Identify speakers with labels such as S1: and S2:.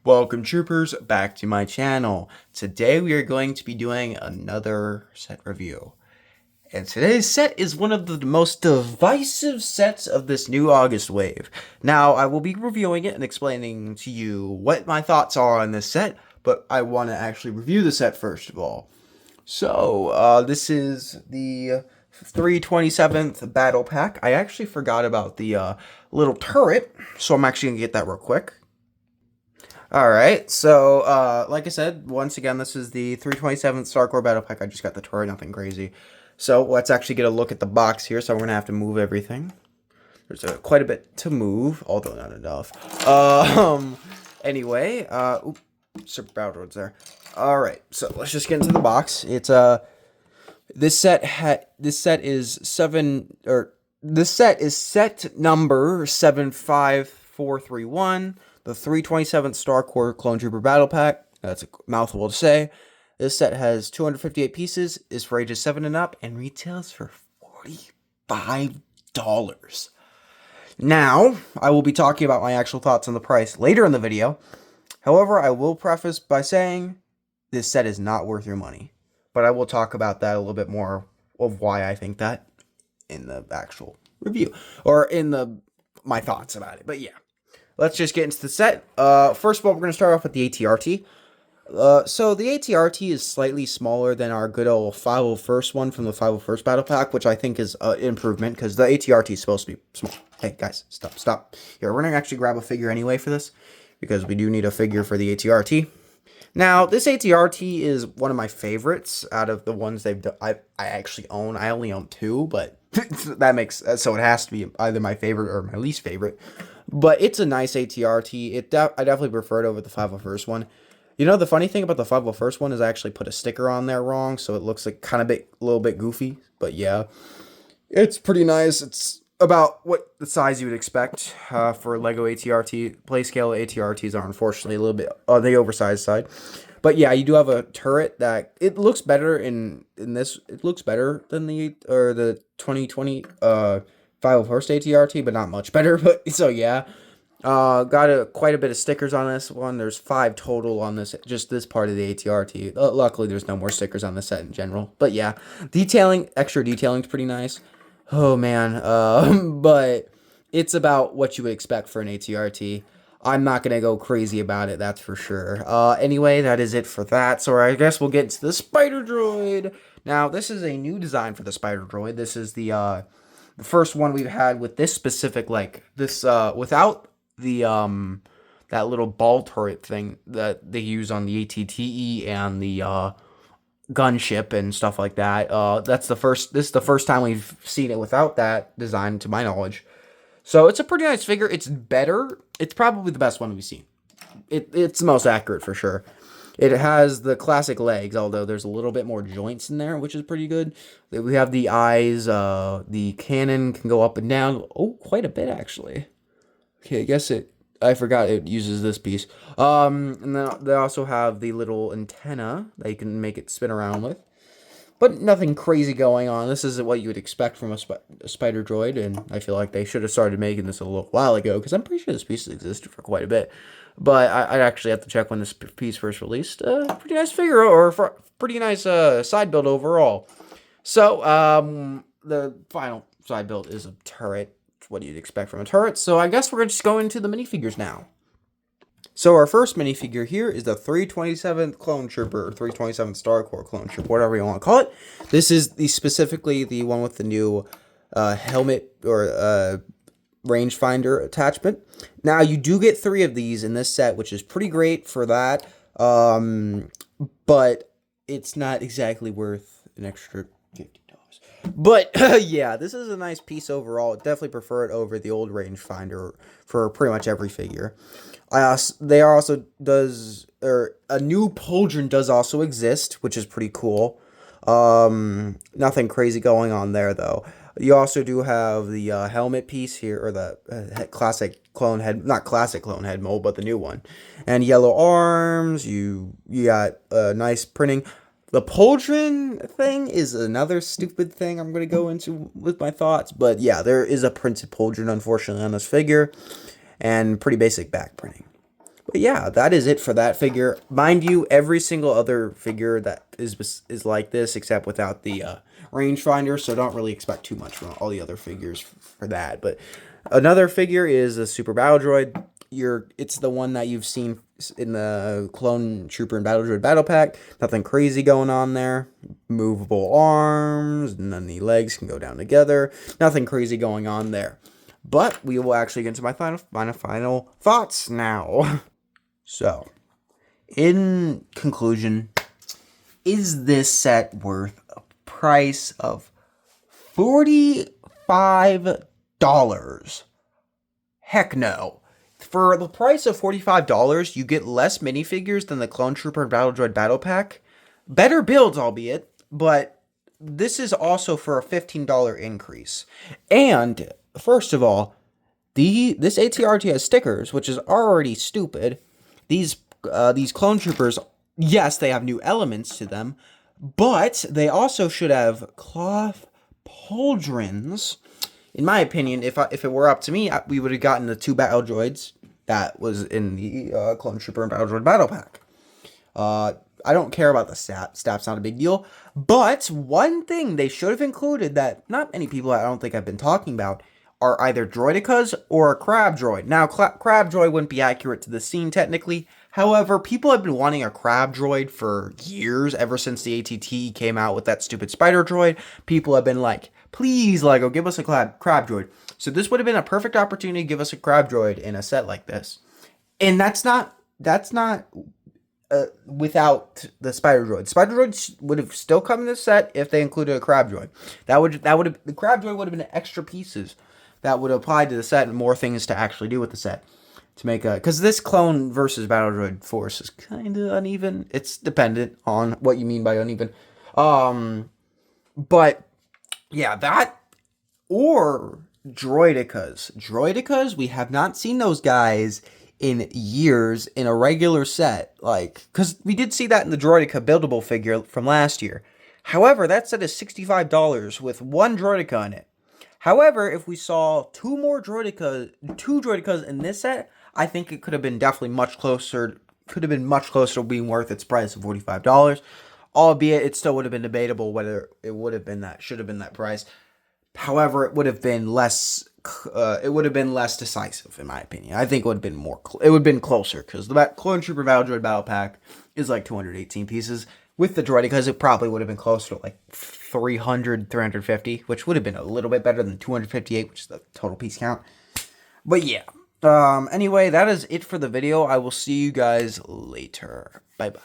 S1: Welcome troopers back to my channel. Today we are going to be doing another set review. And today's set is one of the most divisive sets of this new August wave. Now I will be reviewing it and explaining to you what my thoughts are on this set, but I want to actually review the set first of all. So this is the 327th Battle Pack. I actually forgot about the little turret, so I'm actually going to get that real quick. Alright, so, like I said, once again, this is the 327th Star Corps Battle Pack. I just got the turret, nothing crazy. So, let's actually get a look at the box here, so we're gonna have to move everything. There's quite a bit to move, although not enough. Anyway, Super Battle Droid's there. Alright, so let's just get into the box. It's, this set is set number 75431. The 327th Star Corps Clone Trooper Battle Pack. That's a mouthful to say. This set has 258 pieces, is for ages 7 and up, and retails for $45. Now, I will be talking about my actual thoughts on the price later in the video. However, I will preface by saying this set is not worth your money. But I will talk about that a little bit more of why I think that in the actual review. Or in my thoughts about it. But yeah. Let's just get into the set. First of all, we're going to start off with the ATRT. So the ATRT is slightly smaller than our good old 501st one from the 501st Battle Pack, which I think is an improvement, because the ATRT is supposed to be small. Hey, guys, stop. Here, we're going to actually grab a figure anyway for this, because we do need a figure for the ATRT. Now, this ATRT is one of my favorites out of the ones they've done. I actually own. I only own 2, but that makes so it has to be either my favorite or my least favorite. But it's a nice ATRT. I definitely prefer it over the 501st one. You know, the funny thing about the 501st one is I actually put a sticker on there wrong, so it looks like a little bit goofy. But yeah, it's pretty nice. It's about what the size you would expect for Lego ATRT. Playscale ATRTs are unfortunately a little bit on the oversized side. But yeah, you do have a turret that it looks better in this. It looks better than the 2020 501st ATRT, but not much better. But so yeah, got quite a bit of stickers on this one. There's 5 total on this, just this part of the ATRT. Luckily, there's no more stickers on the set in general. But yeah, extra detailing is pretty nice. Oh man, but it's about what you would expect for an ATRT. I'm not gonna go crazy about it, that's for sure. Anyway, that is it for that. So I guess we'll get into the Spider Droid. Now, this is a new design for the Spider Droid. This is the first one we've had with this specific, like, this, without the, that little ball turret thing that they use on the ATTE and the, gunship and stuff like that. This is the first time we've seen it without that design, to my knowledge. So, it's a pretty nice figure. It's better. It's probably the best one we've seen. It's the most accurate, for sure. It has the classic legs, although there's a little bit more joints in there, which is pretty good. We have the eyes, the cannon can go up and down. Oh, quite a bit, actually. Okay, I forgot it uses this piece. And then they also have the little antenna that you can make it spin around with. But nothing crazy going on. This isn't what you would expect from a Spider Droid, and I feel like they should have started making this a little while ago, because I'm pretty sure this piece has existed for quite a bit. But I actually have to check when this piece first released. Pretty nice figure, or pretty nice side build overall. So, the final side build is a turret. What do you expect from a turret? So I guess we're just going into the minifigures now. So our first minifigure here is the 327th Clone Trooper, or 327th Star Corps Clone Trooper, whatever you want to call it. This is specifically the one with the new helmet or rangefinder attachment. Now, you do get 3 of these in this set, which is pretty great for that. But it's not exactly worth an extra $50. But yeah, this is a nice piece overall. Definitely prefer it over the old rangefinder for pretty much every figure. A new pauldron does also exist, which is pretty cool. Nothing crazy going on there though. You also do have the helmet piece here, or the classic clone head, not classic clone head mold, but the new one. And yellow arms. You got nice printing. The pauldron thing is another stupid thing I'm going to go into with my thoughts. But yeah, there is a printed pauldron, unfortunately, on this figure. And pretty basic back printing. But yeah, that is it for that figure. Mind you, every single other figure that is like this, except without the rangefinder, so don't really expect too much from all the other figures for that. But another figure is a Super Battle Droid. It's the one that you've seen in the Clone Trooper and Battle Droid Battle Pack. Nothing crazy going on there. Movable arms, and then the legs can go down together. Nothing crazy going on there. But we will actually get into my final thoughts now. So, in conclusion, is this set worth a price of $45? Heck no. For the price of $45, you get less minifigures than the Clone Trooper and Battle Droid Battle Pack. Better builds, albeit, but this is also for a $15 increase. And, first of all, this ATRT has stickers, which is already stupid. These Clone Troopers, yes, they have new elements to them, but they also should have cloth pauldrons. In my opinion, if it were up to me, we would have gotten the 2 Battle Droids that was in the Clone Trooper and Battle Droid Battle Pack. I don't care about the stats, not a big deal. But one thing they should have included that not many people, I don't think, have been talking about are either Droidicas or a Crab Droid. Now, Crab Droid wouldn't be accurate to the scene technically. However, people have been wanting a Crab Droid for years, ever since the ATT came out with that stupid Spider Droid. People have been like, please, Lego, give us a Crab Droid. So this would have been a perfect opportunity to give us a Crab Droid in a set like this. And that's not without the Spider Droid. Spider Droid would have still come in this set if they included a Crab Droid. The Crab Droid would have been extra pieces that would apply to the set and more things to actually do with the set. To make because this clone versus Battle Droid force is kind of uneven. It's dependent on what you mean by uneven. But yeah, that or Droidicas. Droidicas, we have not seen those guys in years in a regular set. Like, because we did see that in the Droidica buildable figure from last year. However, that set is $65 with 1 Droidica in it. However, if we saw 2 Droidicas in this set, I think it could have been definitely much closer. Could have been much closer to being worth its price of $45. Albeit, it still would have been debatable whether it would have been should have been that price. However, it would have been less. It would have been less decisive, in my opinion. I think it would have been more. It would have been closer because the Clone Trooper Battle Droid Battle Pack is like 218 pieces. With the Droidicas, it probably would have been closer to like 300, 350, which would have been a little bit better than 258, which is the total piece count. But yeah. Anyway, that is it for the video. I will see you guys later. Bye-bye.